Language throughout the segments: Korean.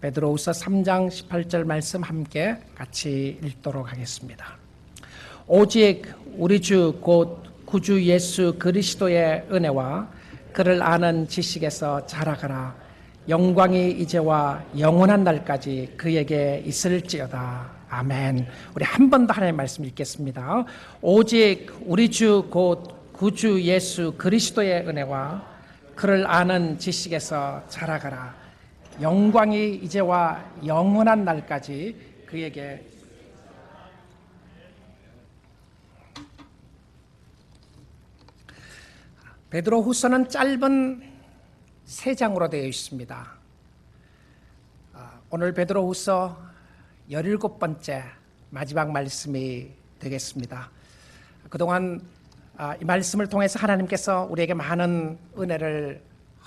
베드로후서 3장 18절 말씀 함께 같이 읽도록 하겠습니다. 오직 우리 주 곧 구주 예수 그리스도의 은혜와 그를 아는 지식에서 자라가라. 영광이 이제와 영원한 날까지 그에게 있을지어다. 아멘. 우리 한 번 더 하나님의 말씀 읽겠습니다. 오직 우리 주 곧 구주 예수 그리스도의 은혜와 그를 아는 지식에서 자라가라. 영광이 이제와 영원한 날까지 그에게. 베드로후서는 짧은 3장으로 되어 있습니다. 오늘 베드로후서 17번째 마지막 말씀이 되겠습니다. 그동안 이 말씀을 통해서 하나님께서 우리에게 많은 은혜를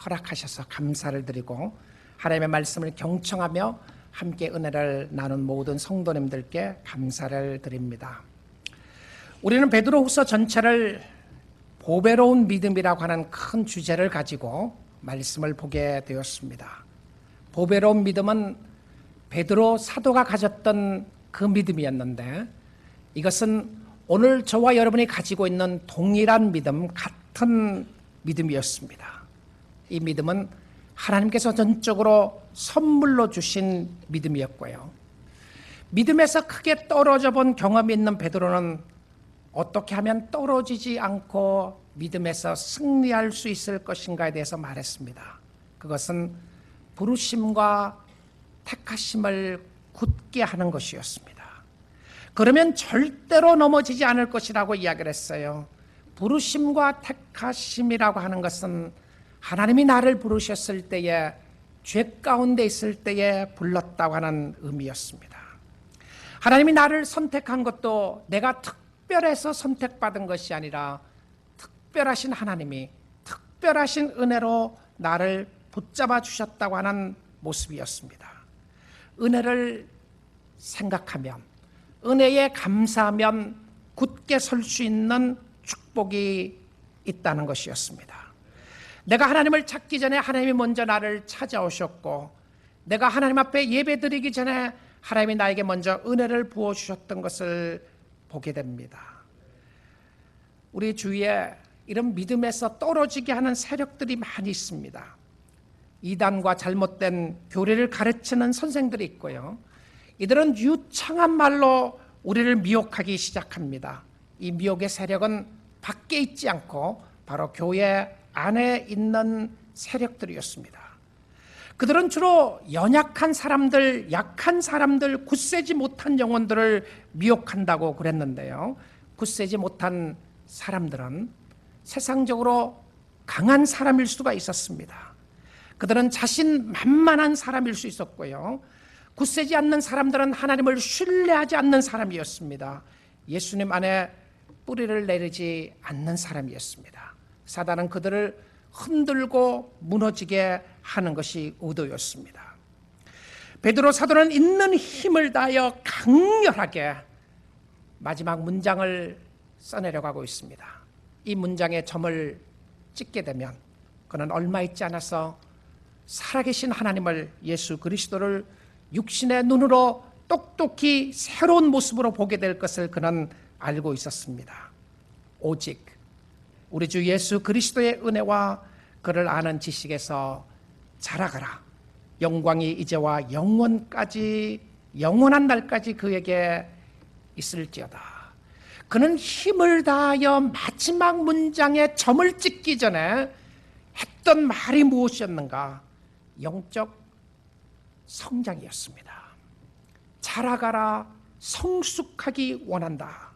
허락하셔서 감사를 드리고 하나님의 말씀을 경청하며 함께 은혜를 나눈 모든 성도님들께 감사를 드립니다. 우리는 베드로후서 전체를 보배로운 믿음이라고 하는 큰 주제를 가지고 말씀을 보게 되었습니다. 보배로운 믿음은 베드로 사도가 가졌던 그 믿음이었는데 이것은 오늘 저와 여러분이 가지고 있는 동일한 믿음, 같은 믿음이었습니다. 이 믿음은 하나님께서 전적으로 선물로 주신 믿음이었고요. 믿음에서 크게 떨어져 본 경험이 있는 베드로는 어떻게 하면 떨어지지 않고 믿음에서 승리할 수 있을 것인가에 대해서 말했습니다. 그것은 부르심과 택하심을 굳게 하는 것이었습니다. 그러면 절대로 넘어지지 않을 것이라고 이야기를 했어요. 부르심과 택하심이라고 하는 것은 하나님이 나를 부르셨을 때에 죄 가운데 있을 때에 불렀다고 하는 의미였습니다. 하나님이 나를 선택한 것도 내가 특별해서 선택받은 것이 아니라 특별하신 하나님이 특별하신 은혜로 나를 붙잡아 주셨다고 하는 모습이었습니다. 은혜를 생각하면, 은혜에 감사하면 굳게 설 수 있는 축복이 있다는 것이었습니다. 내가 하나님을 찾기 전에 하나님이 먼저 나를 찾아오셨고, 내가 하나님 앞에 예배드리기 전에 하나님이 나에게 먼저 은혜를 부어주셨던 것을 보게 됩니다. 우리 주위에 이런 믿음에서 떨어지게 하는 세력들이 많이 있습니다. 이단과 잘못된 교리를 가르치는 선생들이 있고요. 이들은 유창한 말로 우리를 미혹하기 시작합니다. 이 미혹의 세력은 밖에 있지 않고 바로 교회 안에 있는 세력들이었습니다. 그들은 주로 연약한 사람들, 약한 사람들, 굳세지 못한 영혼들을 미혹한다고 그랬는데요. 굳세지 못한 사람들은 세상적으로 강한 사람일 수가 있었습니다. 그들은 자신만만한 사람일 수 있었고요. 굳세지 않는 사람들은 하나님을 신뢰하지 않는 사람이었습니다. 예수님 안에 뿌리를 내리지 않는 사람이었습니다. 사단은 그들을 흔들고 무너지게 하는 것이 의도였습니다. 베드로 사도는 있는 힘을 다하여 강렬하게 마지막 문장을 써내려가고 있습니다. 이 문장에 점을 찍게 되면 그는 얼마 있지 않아서 살아계신 하나님을, 예수 그리스도를 육신의 눈으로 똑똑히 새로운 모습으로 보게 될 것을 그는 알고 있었습니다. 오직 우리 주 예수 그리스도의 은혜와 그를 아는 지식에서 자라가라. 영광이 이제와 영원까지, 영원한 날까지 그에게 있을지어다. 그는 힘을 다하여 마지막 문장에 점을 찍기 전에 했던 말이 무엇이었는가? 영적 성장이었습니다. 자라가라, 성숙하기 원한다.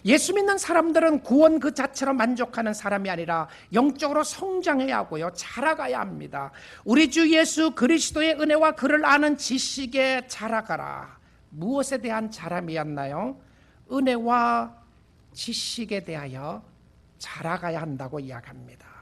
예수 믿는 사람들은 구원 그 자체로 만족하는 사람이 아니라 영적으로 성장해야 하고요, 자라가야 합니다. 우리 주 예수 그리스도의 은혜와 그를 아는 지식에 자라가라. 무엇에 대한 자람이었나요? 은혜와 지식에 대하여 자라가야 한다고 이야기합니다.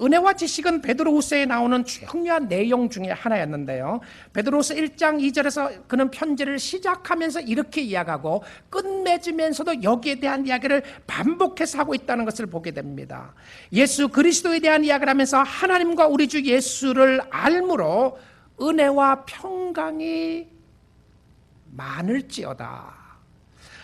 은혜와 지식은 베드로후서에 나오는 중요한 내용 중에 하나였는데요. 베드로후서 1장 2절에서 그는 편지를 시작하면서 이렇게 이야기하고 끝맺으면서도 여기에 대한 이야기를 반복해서 하고 있다는 것을 보게 됩니다. 예수 그리스도에 대한 이야기를 하면서 하나님과 우리 주 예수를 알므로 은혜와 평강이 많을지어다.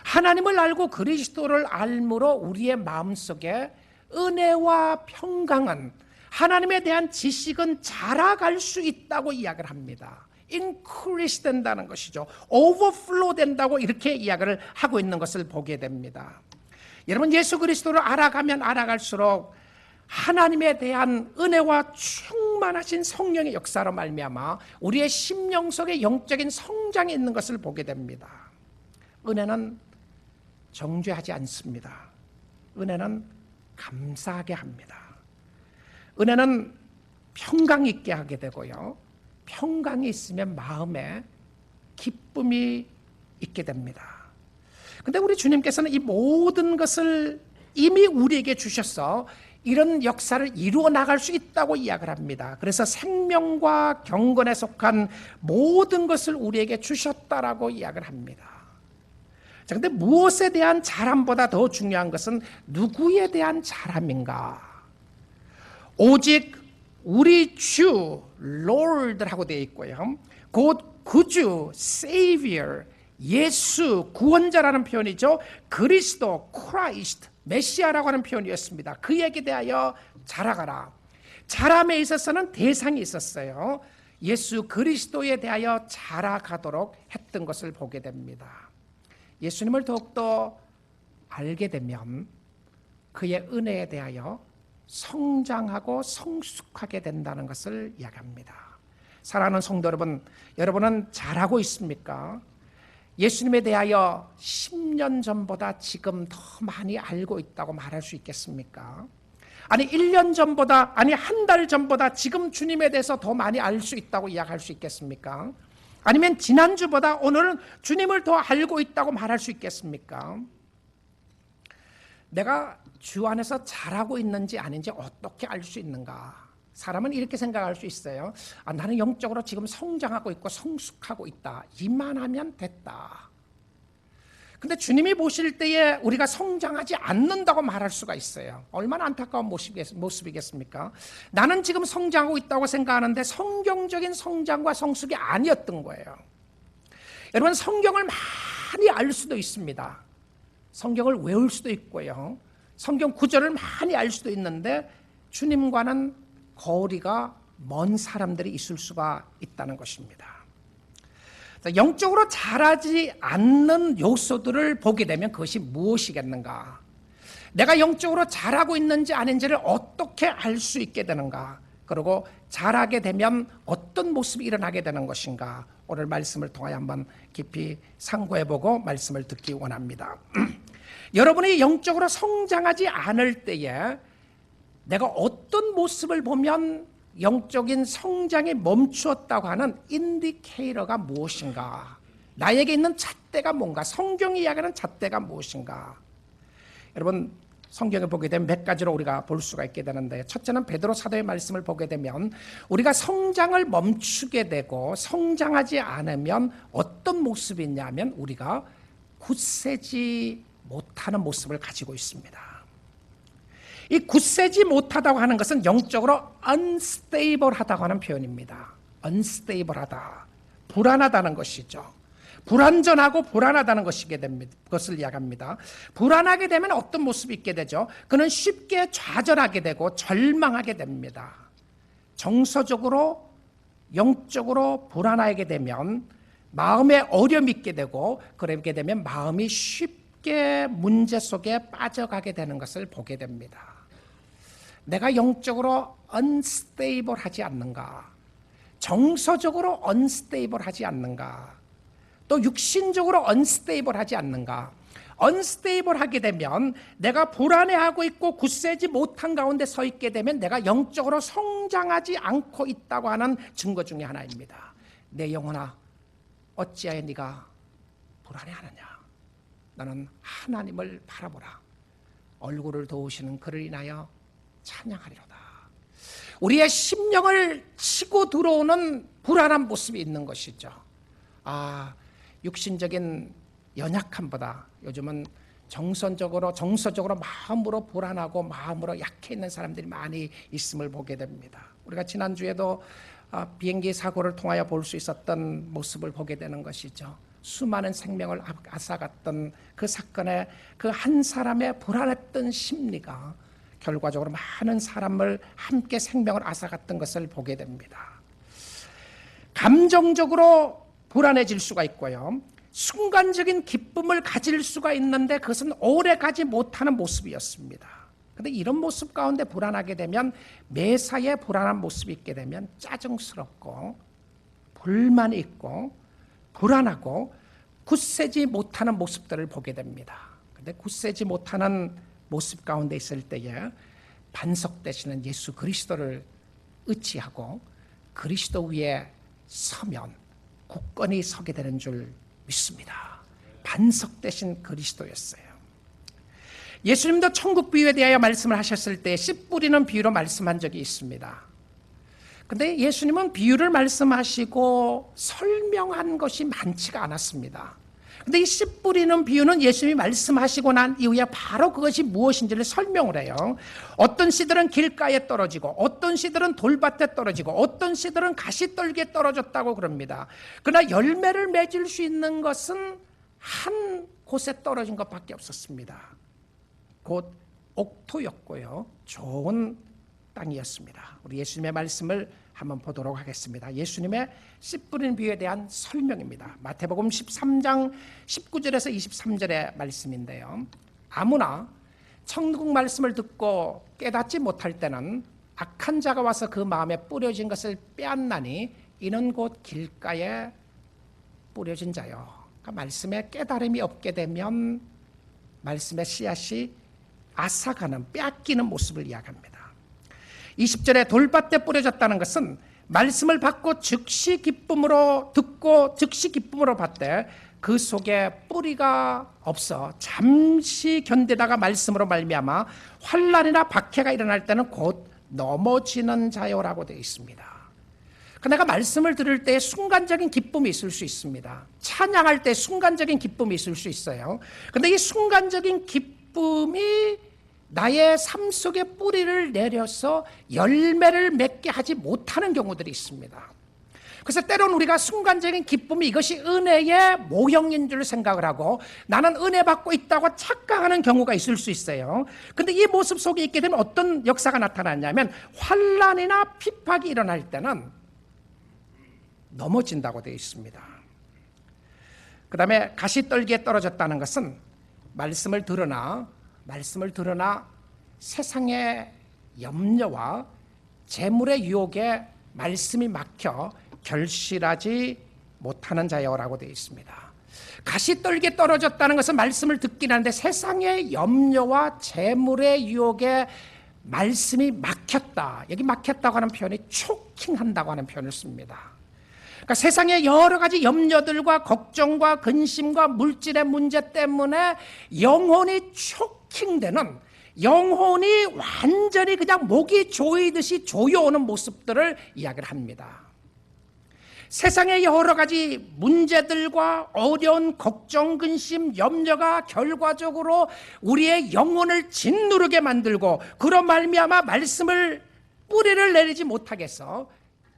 하나님을 알고 그리스도를 알므로 우리의 마음속에 은혜와 평강은, 하나님에 대한 지식은 자라갈 수 있다고 이야기를 합니다. increase 된다는 것이죠. overflow 된다고 이렇게 이야기를 하고 있는 것을 보게 됩니다. 여러분, 예수 그리스도를 알아가면 알아갈수록 하나님에 대한 은혜와 충만하신 성령의 역사로 말미암아 우리의 심령 속에 영적인 성장이 있는 것을 보게 됩니다. 은혜는 정죄하지 않습니다. 은혜는 감사하게 합니다. 은혜는 평강 있게 하게 되고요, 평강이 있으면 마음에 기쁨이 있게 됩니다. 그런데 우리 주님께서는 이 모든 것을 이미 우리에게 주셔서 이런 역사를 이루어 나갈 수 있다고 이야기를 합니다. 그래서 생명과 경건에 속한 모든 것을 우리에게 주셨다라고 이야기를 합니다. 자, 근데 무엇에 대한 자람보다 더 중요한 것은 누구에 대한 자람인가? 오직 우리 주 Lord라고 되어 있고요, 곧 구주 Savior, 예수 구원자라는 표현이죠. 그리스도 Christ, 메시아라고 하는 표현이었습니다. 그에게 대하여 자라가라. 자람에 있어서는 대상이 있었어요. 예수 그리스도에 대하여 자라가도록 했던 것을 보게 됩니다. 예수님을 더욱더 알게 되면 그의 은혜에 대하여 성장하고 성숙하게 된다는 것을 이야기합니다. 사랑하는 성도 여러분, 여러분은 잘하고 있습니까? 예수님에 대하여 10년 전보다 지금 더 많이 알고 있다고 말할 수 있겠습니까? 아니 1년 전보다, 아니 한 달 전보다 지금 주님에 대해서 더 많이 알 수 있다고 이야기할 수 있겠습니까? 아니면 지난주보다 오늘은 주님을 더 알고 있다고 말할 수 있겠습니까? 내가 주 안에서 잘하고 있는지 아닌지 어떻게 알 수 있는가? 사람은 이렇게 생각할 수 있어요. 나는 영적으로 지금 성장하고 있고 성숙하고 있다. 이만하면 됐다. 근데 주님이 보실 때에 우리가 성장하지 않는다고 말할 수가 있어요. 얼마나 안타까운 모습이겠습니까? 나는 지금 성장하고 있다고 생각하는데 성경적인 성장과 성숙이 아니었던 거예요. 여러분, 성경을 많이 알 수도 있습니다. 성경을 외울 수도 있고요, 성경 구절을 많이 알 수도 있는데 주님과는 거리가 먼 사람들이 있을 수가 있다는 것입니다. 영적으로 자라지 않는 요소들을 보게 되면 그것이 무엇이겠는가? 내가 영적으로 자라고 있는지 아닌지를 어떻게 알 수 있게 되는가? 그리고 자라게 되면 어떤 모습이 일어나게 되는 것인가? 오늘 말씀을 통하여 한번 깊이 상고해보고 말씀을 듣기 원합니다. 여러분이 영적으로 성장하지 않을 때에 내가 어떤 모습을 보면 영적인 성장이 멈추었다고 하는 인디케이터가 무엇인가? 나에게 있는 잣대가 뭔가? 성경이 이야기하는 잣대가 무엇인가? 여러분, 성경을 보게 되면 몇 가지로 우리가 볼 수가 있게 되는데, 첫째는 베드로 사도의 말씀을 보게 되면 우리가 성장을 멈추게 되고 성장하지 않으면 어떤 모습이 있냐면 우리가 굳세지 못하는 모습을 가지고 있습니다. 이 굳세지 못하다고 하는 것은 영적으로 unstable하다고 하는 표현입니다. unstable하다, 불안하다는 것이죠. 불완전하고 불안하다는 것을 이야기합니다. 불안하게 되면 어떤 모습이 있게 되죠? 그는 쉽게 좌절하게 되고 절망하게 됩니다. 정서적으로, 영적으로 불안하게 되면 마음에 어려움이 있게 되고, 그렇게 되면 마음이 쉽게 문제 속에 빠져가게 되는 것을 보게 됩니다. 내가 영적으로 unstable하지 않는가? 정서적으로 unstable하지 않는가? 또 육신적으로 unstable하지 않는가? unstable하게 되면 내가 불안해하고 있고 굳세지 못한 가운데 서 있게 되면 내가 영적으로 성장하지 않고 있다고 하는 증거 중에 하나입니다. 내 영혼아, 어찌하여 네가 불안해하느냐? 너는 하나님을 바라보라. 얼굴을 도우시는 그를 인하여 찬양하리로다. 우리의 심령을 치고 들어오는 불안한 모습이 있는 것이죠. 육신적인 연약함보다 요즘은 정서적으로 마음으로 불안하고 마음으로 약해 있는 사람들이 많이 있음을 보게 됩니다. 우리가 지난주에도 비행기 사고를 통하여 볼 수 있었던 모습을 보게 되는 것이죠. 수많은 생명을 앗아갔던 그 사건에 그 한 사람의 불안했던 심리가 결과적으로 많은 사람을 함께 생명을 앗아갔던 것을 보게 됩니다. 감정적으로 불안해질 수가 있고요. 순간적인 기쁨을 가질 수가 있는데 그것은 오래 가지 못하는 모습이었습니다. 그런데 이런 모습 가운데 불안하게 되면 매사에 불안한 모습이 있게 되면 짜증스럽고 불만이 있고 불안하고 굳세지 못하는 모습들을 보게 됩니다. 그런데 굳세지 못하는 모습 가운데 있을 때에 반석되시는 예수 그리스도를 의지하고 그리스도 위에 서면 굳건히 서게 되는 줄 믿습니다. 반석되신 그리스도였어요. 예수님도 천국 비유에 대하여 말씀을 하셨을 때 씨 뿌리는 비유로 말씀한 적이 있습니다. 그런데 예수님은 비유를 말씀하시고 설명한 것이 많지가 않았습니다. 그런데 이 씨 뿌리는 비유는 예수님이 말씀하시고 난 이후에 바로 그것이 무엇인지를 설명을 해요. 어떤 씨들은 길가에 떨어지고 어떤 씨들은 돌밭에 떨어지고 어떤 씨들은 가시떨기에 떨어졌다고 그럽니다. 그러나 열매를 맺을 수 있는 것은 한 곳에 떨어진 것밖에 없었습니다. 곧 옥토였고요. 좋은 땅이었습니다. 우리 예수님의 말씀을 한번 보도록 하겠습니다. 예수님의 씨 뿌리는 비유에 대한 설명입니다. 마태복음 13장 19절에서 23절의 말씀인데요. 아무나 천국 말씀을 듣고 깨닫지 못할 때는 악한 자가 와서 그 마음에 뿌려진 것을 빼앗나니 이는 곧 길가에 뿌려진 자요. 그러니까 말씀에 깨달음이 없게 되면 말씀의 씨앗이 앗아가는 빼앗기는 모습을 이야기합니다. 20절에 돌밭에 뿌려졌다는 것은 말씀을 받고 즉시 기쁨으로 듣고 즉시 기쁨으로 받되 그 속에 뿌리가 없어 잠시 견디다가 말씀으로 말미암아 환난이나 박해가 일어날 때는 곧 넘어지는 자요라고 되어 있습니다. 내가 말씀을 들을 때 순간적인 기쁨이 있을 수 있습니다. 찬양할 때 순간적인 기쁨이 있을 수 있어요. 그런데 이 순간적인 기쁨이 나의 삶 속에 뿌리를 내려서 열매를 맺게 하지 못하는 경우들이 있습니다. 그래서 때로는 우리가 순간적인 기쁨이 이것이 은혜의 모형인 줄 생각을 하고 나는 은혜 받고 있다고 착각하는 경우가 있을 수 있어요. 그런데 이 모습 속에 있게 되면 어떤 역사가 나타나냐면 환난이나 핍박이 일어날 때는 넘어진다고 되어 있습니다. 그 다음에 가시떨기에 떨어졌다는 것은 말씀을 들으나 세상의 염려와 재물의 유혹에 말씀이 막혀 결실하지 못하는 자여라고 되어 있습니다. 가시떨기에 떨어졌다는 것은 말씀을 듣긴 하는데 세상의 염려와 재물의 유혹에 말씀이 막혔다. 여기 막혔다고 하는 표현이 초킹한다고 하는 표현을 씁니다. 그러니까 세상의 여러 가지 염려들과 걱정과 근심과 물질의 문제 때문에 영혼이 초킹되는, 영혼이 완전히 그냥 목이 조이듯이 조여오는 모습들을 이야기를 합니다. 세상의 여러 가지 문제들과 어려운 걱정, 근심, 염려가 결과적으로 우리의 영혼을 짓누르게 만들고 그런 말미암아 말씀을 뿌리를 내리지 못하게 해서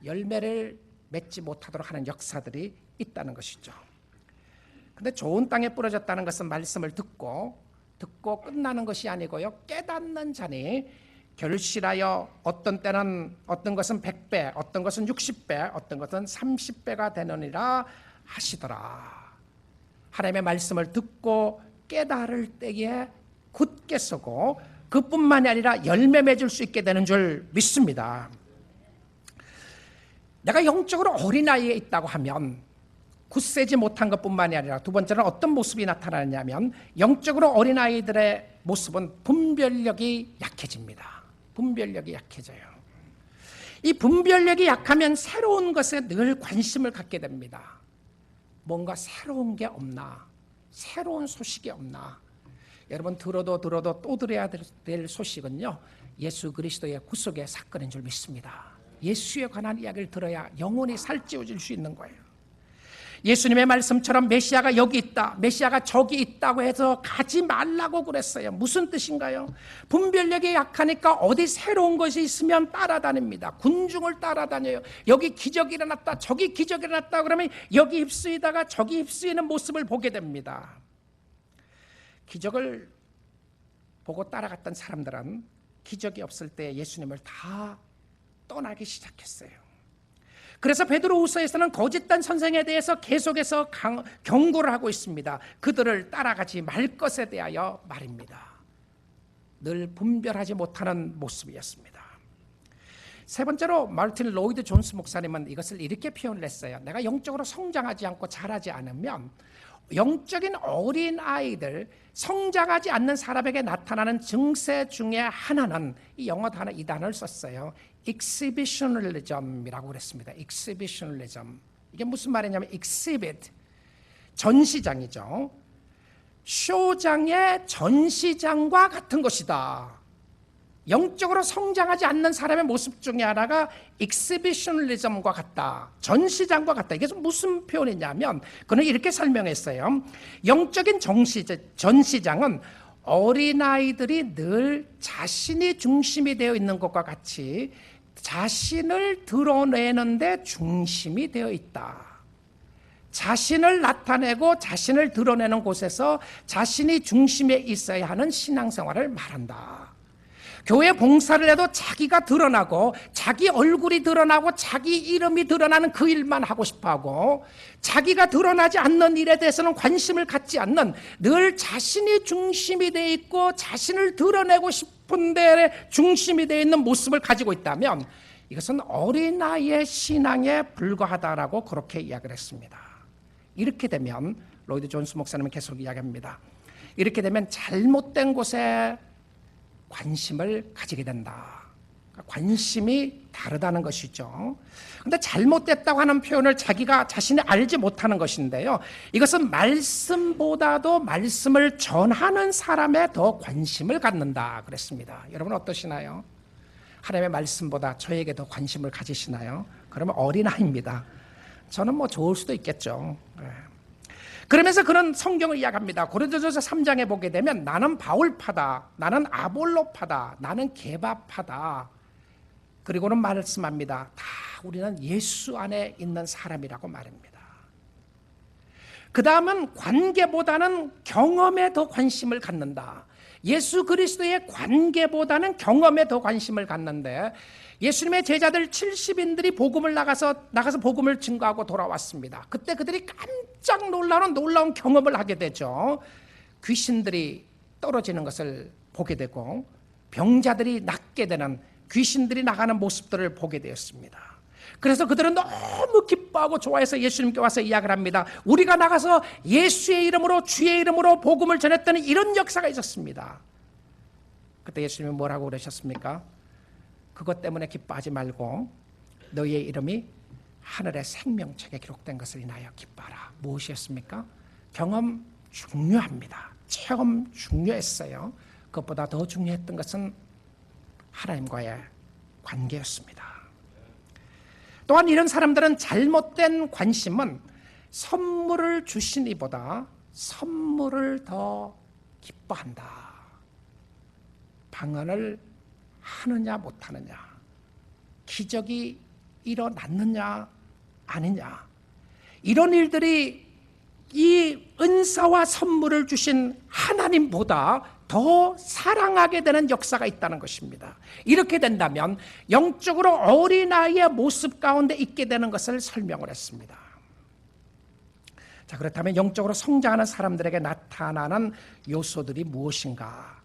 열매를 맺지 못하도록 하는 역사들이 있다는 것이죠. 그런데 좋은 땅에 뿌려졌다는 것은 말씀을 듣고 끝나는 것이 아니고요. 깨닫는 자니 결실하여 어떤 때는 어떤 것은 100배, 어떤 것은 60배, 어떤 것은 30배가 되느니라 하시더라. 하나님의 말씀을 듣고 깨달을 때에 굳게 서고 그뿐만이 아니라 열매 맺을 수 있게 되는 줄 믿습니다. 내가 영적으로 어린아이에 있다고 하면 굳세지 못한 것뿐만이 아니라 두 번째는 어떤 모습이 나타나냐면 영적으로 어린아이들의 모습은 분별력이 약해집니다. 분별력이 약해져요. 이 분별력이 약하면 새로운 것에 늘 관심을 갖게 됩니다. 뭔가 새로운 게 없나? 새로운 소식이 없나? 여러분 들어도 또 들어야 될 소식은요, 예수 그리스도의 구속의 사건인 줄 믿습니다. 예수에 관한 이야기를 들어야 영혼이 살찌워질 수 있는 거예요. 예수님의 말씀처럼 메시아가 여기 있다, 메시아가 저기 있다고 해서 가지 말라고 그랬어요. 무슨 뜻인가요? 분별력이 약하니까 어디 새로운 것이 있으면 따라다닙니다. 군중을 따라다녀요. 여기 기적이 일어났다, 저기 기적이 일어났다 그러면 여기 휩쓰이다가 저기 휩쓰이는 모습을 보게 됩니다. 기적을 보고 따라갔던 사람들은 기적이 없을 때 예수님을 다 떠나기 시작했어요. 그래서 베드로후서에서는 거짓된 선생에 대해서 계속해서 경고를 하고 있습니다. 그들을 따라가지 말 것에 대하여 말입니다. 늘 분별하지 못하는 모습이었습니다. 세 번째로 마르틴 로이드 존스 목사님은 이것을 이렇게 표현을 했어요. 내가 영적으로 성장하지 않고 자라지 않으면 영적인 어린 아이들, 성장하지 않는 사람에게 나타나는 증세 중에 하나는 이 영어 단어 이 단어를 썼어요. exhibitionism이라고 그랬습니다. exhibitionism. 이게 무슨 말이냐면 exhibit, 전시장이죠. 쇼장의 전시장과 같은 것이다. 영적으로 성장하지 않는 사람의 모습 중에 하나가 exhibitionism과 같다. 전시장과 같다. 이게 무슨 표현이냐면 그는 이렇게 설명했어요. 영적인 전시장은 어린아이들이 늘 자신이 중심이 되어 있는 것과 같이 자신을 드러내는데 중심이 되어 있다. 자신을 나타내고 자신을 드러내는 곳에서 자신이 중심에 있어야 하는 신앙생활을 말한다. 교회 봉사를 해도 자기가 드러나고 자기 얼굴이 드러나고 자기 이름이 드러나는 그 일만 하고 싶어하고 자기가 드러나지 않는 일에 대해서는 관심을 갖지 않는 늘 자신이 중심이 되어 있고 자신을 드러내고 싶은 데 중심이 되어 있는 모습을 가지고 있다면 이것은 어린아이의 신앙에 불과하다라고 그렇게 이야기를 했습니다. 이렇게 되면 로이드 존스 목사님은 계속 이야기합니다. 이렇게 되면 잘못된 곳에 관심을 가지게 된다. 관심이 다르다는 것이죠. 그런데 잘못됐다고 하는 표현을 자기가 자신이 알지 못하는 것인데요. 이것은 말씀보다도 말씀을 전하는 사람에 더 관심을 갖는다 그랬습니다. 여러분 어떠시나요? 하나님의 말씀보다 저에게 더 관심을 가지시나요? 그러면 어린아이입니다. 저는 뭐 좋을 수도 있겠죠. 그러면서 그런 성경을 이야기합니다. 고린도전서 3장에 보게 되면 나는 바울파다, 나는 아볼로파다, 나는 게바파다. 그리고는 말씀합니다. 다 우리는 예수 안에 있는 사람이라고 말합니다. 그 다음은 관계보다는 경험에 더 관심을 갖는다. 예수 그리스도의 관계보다는 경험에 더 관심을 갖는데 예수님의 제자들 70인들이 복음을 나가서 복음을 증거하고 돌아왔습니다. 그때 그들이 깜짝 놀라운 경험을 하게 되죠. 귀신들이 떨어지는 것을 보게 되고 병자들이 낫게 되는, 귀신들이 나가는 모습들을 보게 되었습니다. 그래서 그들은 너무 기뻐하고 좋아해서 예수님께 와서 이야기를 합니다. 우리가 나가서 예수의 이름으로, 주의 이름으로 복음을 전했더니 이런 역사가 있었습니다. 그때 예수님이 뭐라고 그러셨습니까? 그것 때문에 기뻐하지 말고 너희의 이름이 하늘의 생명책에 기록된 것을 인하여 기뻐하라. 무엇이었습니까? 경험 중요합니다. 체험 중요했어요. 그것보다 더 중요했던 것은 하나님과의 관계였습니다. 또한 이런 사람들은 잘못된 관심은 선물을 주신 이보다 선물을 더 기뻐한다. 방언을 하느냐 못하느냐, 기적이 일어났느냐 아니냐, 이런 일들이 이 은사와 선물을 주신 하나님보다 더 사랑하게 되는 역사가 있다는 것입니다. 이렇게 된다면 영적으로 어린아이의 모습 가운데 있게 되는 것을 설명을 했습니다. 자, 그렇다면 영적으로 성장하는 사람들에게 나타나는 요소들이 무엇인가?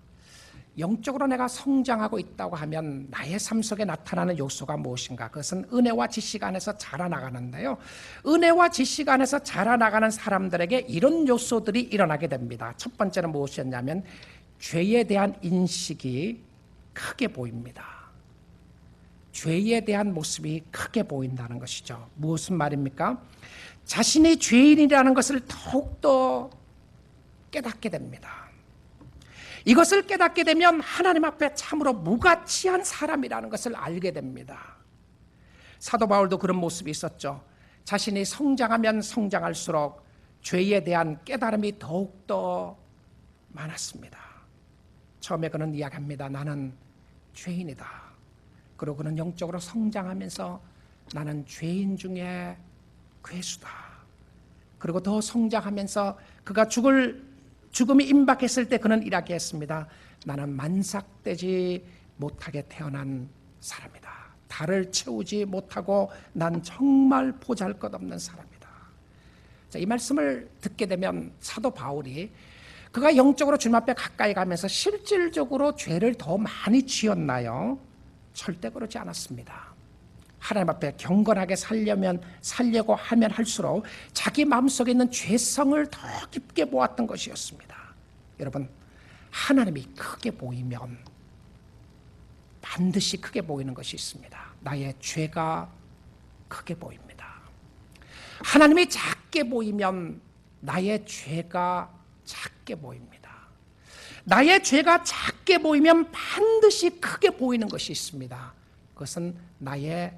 영적으로 내가 성장하고 있다고 하면 나의 삶 속에 나타나는 요소가 무엇인가? 그것은 은혜와 지식 안에서 자라나가는데요. 은혜와 지식 안에서 자라나가는 사람들에게 이런 요소들이 일어나게 됩니다. 첫 번째는 무엇이었냐면 죄에 대한 인식이 크게 보입니다. 죄에 대한 모습이 크게 보인다는 것이죠. 무슨 말입니까? 자신이 죄인이라는 것을 더욱더 깨닫게 됩니다. 이것을 깨닫게 되면 하나님 앞에 참으로 무가치한 사람이라는 것을 알게 됩니다. 사도 바울도 그런 모습이 있었죠. 자신이 성장하면 성장할수록 죄에 대한 깨달음이 더욱더 많았습니다. 처음에 그는 이야기합니다. 나는 죄인이다. 그리고 그는 영적으로 성장하면서 나는 죄인 중에 괴수다. 그리고 더 성장하면서 그가 죽음이 임박했을 때 그는 이렇게 했습니다. 나는 만삭되지 못하게 태어난 사람이다. 달을 채우지 못하고 난 정말 보잘것없는 사람이다. 자, 이 말씀을 듣게 되면 사도 바울이 그가 영적으로 주님 앞에 가까이 가면서 실질적으로 죄를 더 많이 지었나요? 절대 그러지 않았습니다. 하나님 앞에 경건하게 살려고 하면 할수록 자기 마음속에 있는 죄성을 더 깊게 보았던 것이었습니다. 여러분, 하나님이 크게 보이면 반드시 크게 보이는 것이 있습니다. 나의 죄가 크게 보입니다. 하나님이 작게 보이면 나의 죄가 작게 보입니다. 나의 죄가 작게 보이면 반드시 크게 보이는 것이 있습니다. 그것은 나의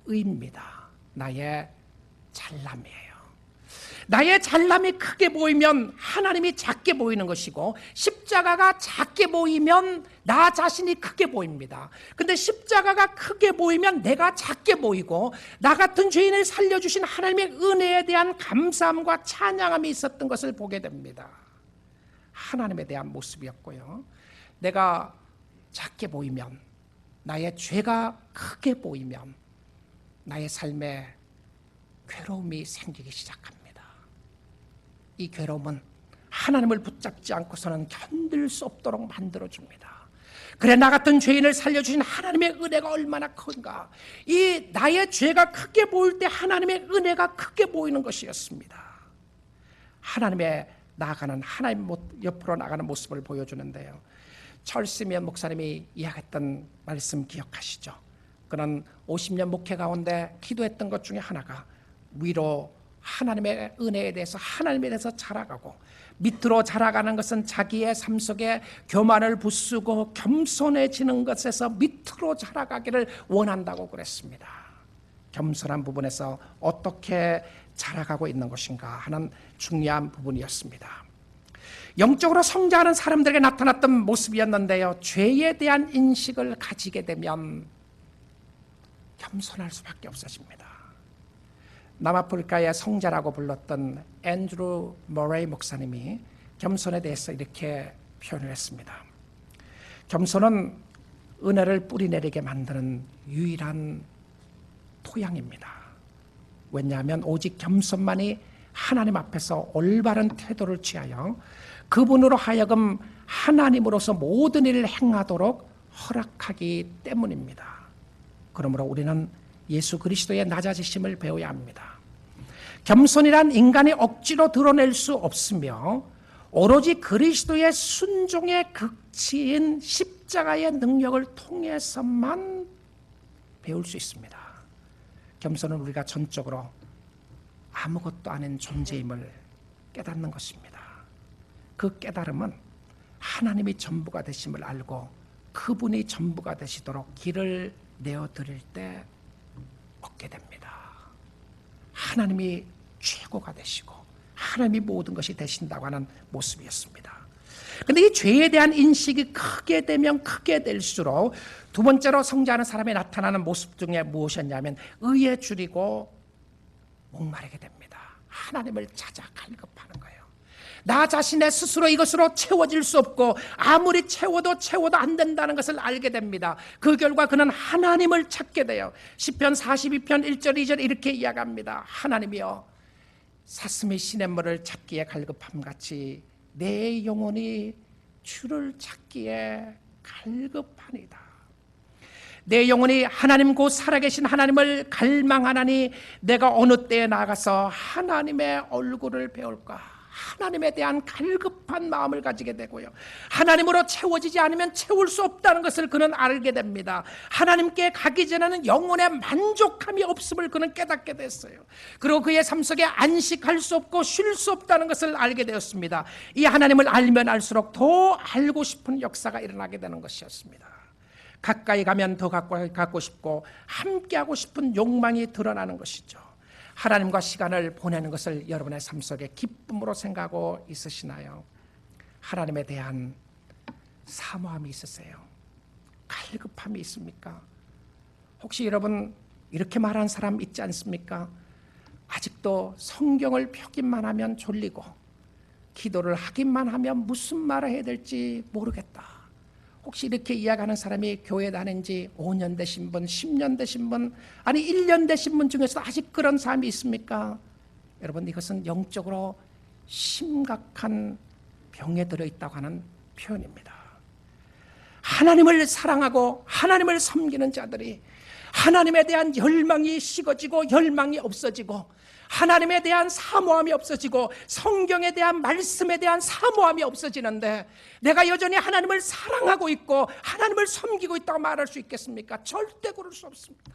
의입니다. 나의 잘남이에요. 나의 잘남이 크게 보이면 하나님이 작게 보이는 것이고, 십자가가 작게 보이면 나 자신이 크게 보입니다. 근데 십자가가 크게 보이면 내가 작게 보이고, 나 같은 죄인을 살려주신 하나님의 은혜에 대한 감사함과 찬양함이 있었던 것을 보게 됩니다. 하나님에 대한 모습이었고요. 내가 작게 보이면, 나의 죄가 크게 보이면 나의 삶에 괴로움이 생기기 시작합니다. 이 괴로움은 하나님을 붙잡지 않고서는 견딜 수 없도록 만들어줍니다. 그래, 나 같은 죄인을 살려주신 하나님의 은혜가 얼마나 큰가. 이 나의 죄가 크게 보일 때 하나님의 은혜가 크게 보이는 것이었습니다. 하나님 옆으로 나가는 모습을 보여주는데요. 찰스미언 목사님이 이야기했던 말씀 기억하시죠? 그는 50년 목회 가운데 기도했던 것 중에 하나가 위로 하나님의 은혜에 대해서, 하나님에 대해서 자라가고, 밑으로 자라가는 것은 자기의 삶 속에 교만을 부수고 겸손해지는 것에서 밑으로 자라가기를 원한다고 그랬습니다. 겸손한 부분에서 어떻게 자라가고 있는 것인가 하는 중요한 부분이었습니다. 영적으로 성장하는 사람들에게 나타났던 모습이었는데요, 죄에 대한 인식을 가지게 되면 겸손할 수밖에 없어집니다. 남아프리카의 성자라고 불렀던 앤드루 머레이 목사님이 겸손에 대해서 이렇게 표현을 했습니다. 겸손은 은혜를 뿌리내리게 만드는 유일한 토양입니다. 왜냐하면 오직 겸손만이 하나님 앞에서 올바른 태도를 취하여 그분으로 하여금 하나님으로서 모든 일을 행하도록 허락하기 때문입니다. 그러므로 우리는 예수 그리스도의 낮아지심을 배워야 합니다. 겸손이란 인간이 억지로 드러낼 수 없으며 오로지 그리스도의 순종의 극치인 십자가의 능력을 통해서만 배울 수 있습니다. 겸손은 우리가 전적으로 아무것도 아닌 존재임을 깨닫는 것입니다. 그 깨달음은 하나님이 전부가 되심을 알고 그분이 전부가 되시도록 길을 내어드릴 때 얻게 됩니다. 하나님이 최고가 되시고 하나님이 모든 것이 되신다고 하는 모습이었습니다. 그런데 이 죄에 대한 인식이 크게 되면 크게 될수록 두 번째로 성장하는 사람이 나타나는 모습 중에 무엇이었냐면 의에 줄이고 목마르게 됩니다. 하나님을 찾아 갈급하는 거예요. 나 자신의 스스로 이것으로 채워질 수 없고 아무리 채워도 안 된다는 것을 알게 됩니다. 그 결과 그는 하나님을 찾게 돼요. 시편 42편 1절 2절 이렇게 이야기합니다. 하나님이여, 사슴이 시냇물을 찾기에 갈급함같이 내 영혼이 주를 찾기에 갈급하니이다. 내 영혼이 하나님 곧 살아계신 하나님을 갈망하나니 내가 어느 때에 나가서 하나님의 얼굴을 배울까. 하나님에 대한 갈급한 마음을 가지게 되고요, 하나님으로 채워지지 않으면 채울 수 없다는 것을 그는 알게 됩니다. 하나님께 가기 전에는 영혼의 만족함이 없음을 그는 깨닫게 됐어요. 그리고 그의 삶 속에 안식할 수 없고 쉴 수 없다는 것을 알게 되었습니다. 이 하나님을 알면 알수록 더 알고 싶은 역사가 일어나게 되는 것이었습니다. 가까이 가면 더 가까이 가고 싶고 함께하고 싶은 욕망이 드러나는 것이죠. 하나님과 시간을 보내는 것을 여러분의 삶 속에 기쁨으로 생각하고 있으시나요? 하나님에 대한 사모함이 있으세요? 갈급함이 있습니까? 혹시 여러분 이렇게 말한 사람 있지 않습니까? 아직도 성경을 펴기만 하면 졸리고 기도를 하기만 하면 무슨 말을 해야 될지 모르겠다. 혹시 이렇게 이야기하는 사람이 교회 다닌 지 5년 되신 분, 10년 되신 분, 아니 1년 되신 분 중에서 아직 그런 사람이 있습니까? 여러분, 이것은 영적으로 심각한 병에 들어있다고 하는 표현입니다. 하나님을 사랑하고 하나님을 섬기는 자들이 하나님에 대한 열망이 식어지고 열망이 없어지고 하나님에 대한 사모함이 없어지고 성경에 대한 말씀에 대한 사모함이 없어지는데 내가 여전히 하나님을 사랑하고 있고 하나님을 섬기고 있다고 말할 수 있겠습니까? 절대 그럴 수 없습니다.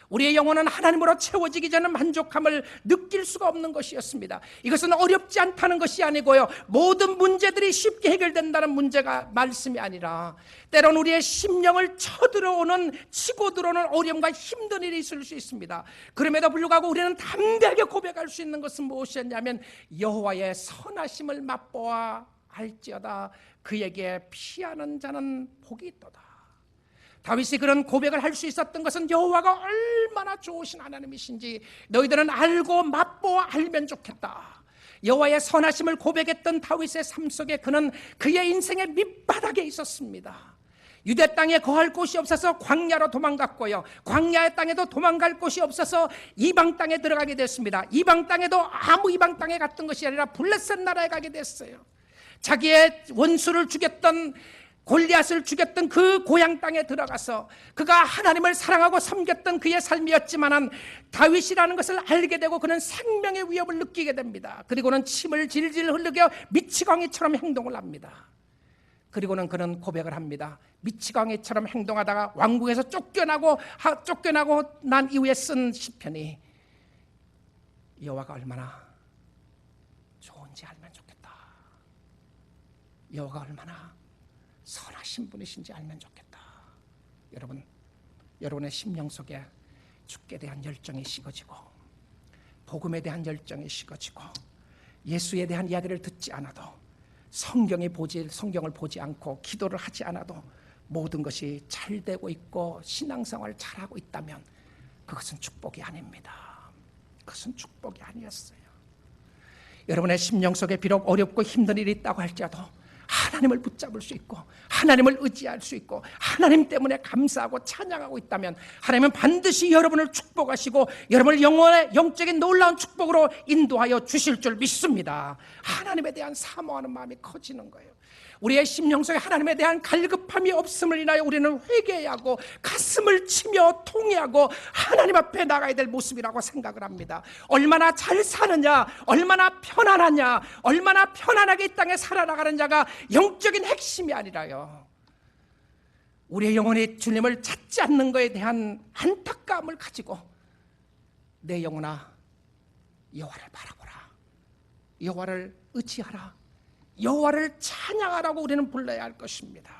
우리의 영혼은 하나님으로 채워지기 전에 만족함을 느낄 수가 없는 것이었습니다. 이것은 어렵지 않다는 것이 아니고요, 모든 문제들이 쉽게 해결된다는 문제가 말씀이 아니라 때론 우리의 심령을 치고 들어오는 어려움과 힘든 일이 있을 수 있습니다. 그럼에도 불구하고 우리는 담대하게 고백할 수 있는 것은 무엇이었냐면 여호와의 선하심을 맛보아 알지어다 그에게 피하는 자는 복이 있도다. 다윗이 그런 고백을 할 수 있었던 것은 여호와가 얼마나 좋으신 하나님이신지 너희들은 알고 맛보아 알면 좋겠다. 여호와의 선하심을 고백했던 다윗의 삶 속에 그는 그의 인생의 밑바닥에 있었습니다. 유대 땅에 거할 곳이 없어서 광야로 도망갔고요, 광야의 땅에도 도망갈 곳이 없어서 이방 땅에 들어가게 됐습니다. 이방 땅에도 아무 이방 땅에 갔던 것이 아니라 블레셋 나라에 가게 됐어요. 자기의 원수를 죽였던 골리앗을 죽였던 그 고향 땅에 들어가서 그가 하나님을 사랑하고 섬겼던 그의 삶이었지만 다윗이라는 것을 알게 되고 그는 생명의 위협을 느끼게 됩니다. 그리고는 침을 질질 흘리며 미치광이처럼 행동을 합니다. 그리고는 그는 고백을 합니다. 미치광이처럼 행동하다가 왕궁에서 쫓겨나고 난 이후에 쓴 시편이 여호와가 얼마나 좋은지 알면 좋겠다. 여호와가 얼마나 선하신 분이신지 알면 좋겠다. 여러분의 심령 속에 주께 대한 열정이 식어지고 복음에 대한 열정이 식어지고 예수에 대한 이야기를 듣지 않아도 성경을 보지 않고 기도를 하지 않아도 모든 것이 잘 되고 있고 신앙생활을 잘하고 있다면 그것은 축복이 아닙니다. 그것은 축복이 아니었어요. 여러분의 심령 속에 비록 어렵고 힘든 일이 있다고 할지라도 하나님을 붙잡을 수 있고 하나님을 의지할 수 있고 하나님 때문에 감사하고 찬양하고 있다면 하나님은 반드시 여러분을 축복하시고 여러분을 영혼의 영적인 놀라운 축복으로 인도하여 주실 줄 믿습니다. 하나님에 대한 사모하는 마음이 커지는 거예요. 우리의 심령 속에 하나님에 대한 갈급함이 없음을 인하여 우리는 회개해야 하고 가슴을 치며 통회하고 하나님 앞에 나가야 될 모습이라고 생각을 합니다. 얼마나 잘 사느냐, 얼마나 편안하냐, 얼마나 편안하게 이 땅에 살아나가는 자가 영적인 핵심이 아니라요, 우리의 영혼이 주님을 찾지 않는 것에 대한 안타까움을 가지고 내 영혼아 여호와를 바라보라, 여호와를 의지하라, 여호와를 찬양하라고 우리는 불러야 할 것입니다.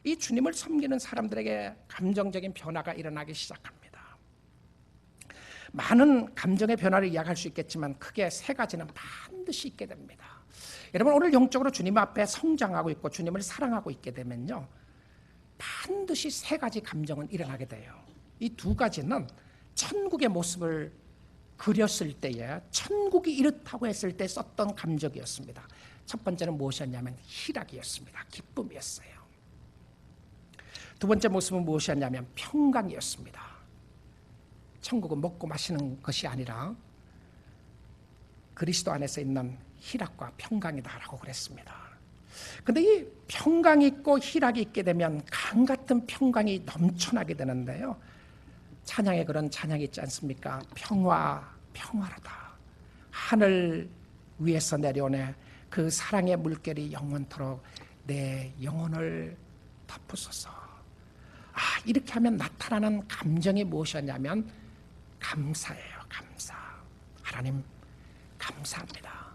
이 주님을 섬기는 사람들에게 감정적인 변화가 일어나기 시작합니다. 많은 감정의 변화를 이야기할 수 있겠지만 크게 세 가지는 반드시 있게 됩니다. 여러분, 오늘 영적으로 주님 앞에 성장하고 있고 주님을 사랑하고 있게 되면요, 반드시 세 가지 감정은 일어나게 돼요. 이 두 가지는 천국의 모습을 그렸을 때에, 천국이 이렇다고 했을 때 썼던 감정이었습니다. 첫 번째는 무엇이었냐면 희락이었습니다. 기쁨이었어요. 두 번째 모습은 무엇이었냐면 평강이었습니다. 천국은 먹고 마시는 것이 아니라 그리스도 안에서 있는 희락과 평강이다라고 그랬습니다. 그런데 이 평강이 있고 희락이 있게 되면 강 같은 평강이 넘쳐나게 되는데요, 찬양에 그런 찬양이 있지 않습니까? 평화로다. 하늘 위에서 내려오네 그 사랑의 물결이 영원토록 내 영혼을 덮으소서. 이렇게 하면 나타나는 감정이 무엇이었냐면 감사예요. 감사. 하나님 감사합니다.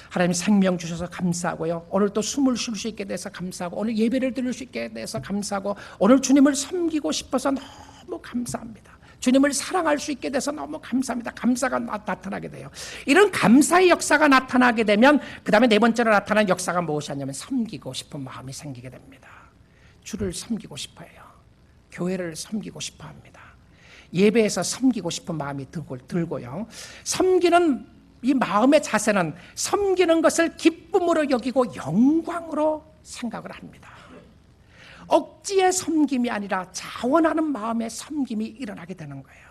하나님 생명 주셔서 감사하고요, 오늘 또 숨을 쉴 수 있게 돼서 감사하고 오늘 예배를 드릴 수 있게 돼서 감사하고 오늘 주님을 섬기고 싶어서 너무 감사합니다. 주님을 사랑할 수 있게 돼서 너무 감사합니다. 감사가 나타나게 돼요. 이런 감사의 역사가 나타나게 되면 그 다음에 네 번째로 나타난 역사가 무엇이냐면 섬기고 싶은 마음이 생기게 됩니다. 주를 섬기고 싶어요. 교회를 섬기고 싶어 합니다. 예배에서 섬기고 싶은 마음이 들고요. 섬기는 이 마음의 자세는 섬기는 것을 기쁨으로 여기고 영광으로 생각을 합니다. 억지의 섬김이 아니라 자원하는 마음의 섬김이 일어나게 되는 거예요.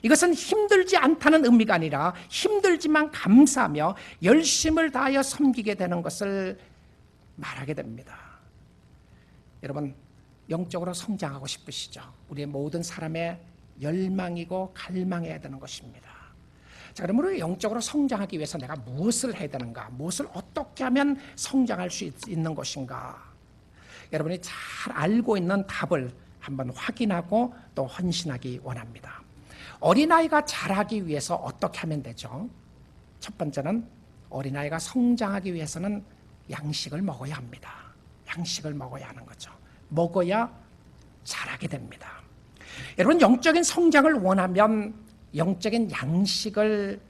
이것은 힘들지 않다는 의미가 아니라 힘들지만 감사하며 열심을 다하여 섬기게 되는 것을 말하게 됩니다. 여러분, 영적으로 성장하고 싶으시죠? 우리의 모든 사람의 열망이고 갈망해야 되는 것입니다. 자, 그러므로 영적으로 성장하기 위해서 내가 무엇을 해야 되는가? 무엇을 어떻게 하면 성장할 수 있는 것인가? 여러분이 잘 알고 있는 답을 한번 확인하고 또 헌신하기 원합니다. 어린아이가 자라기 위해서 어떻게 하면 되죠? 첫 번째는 어린아이가 성장하기 위해서는 양식을 먹어야 합니다. 양식을 먹어야 하는 거죠. 먹어야 자라게 됩니다. 여러분, 영적인 성장을 원하면 영적인 양식을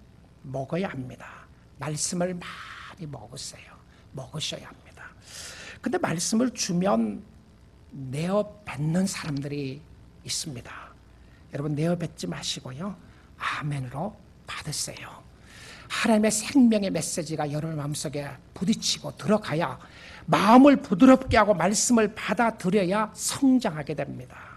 먹어야 합니다. 말씀을 많이 먹으셔야 합니다. 근데 말씀을 주면 내어 뱉는 사람들이 있습니다. 여러분, 내어 뱉지 마시고요, 아멘으로 받으세요. 하나님의 생명의 메시지가 여러분 마음속에 부딪히고 들어가야, 마음을 부드럽게 하고 말씀을 받아들여야 성장하게 됩니다.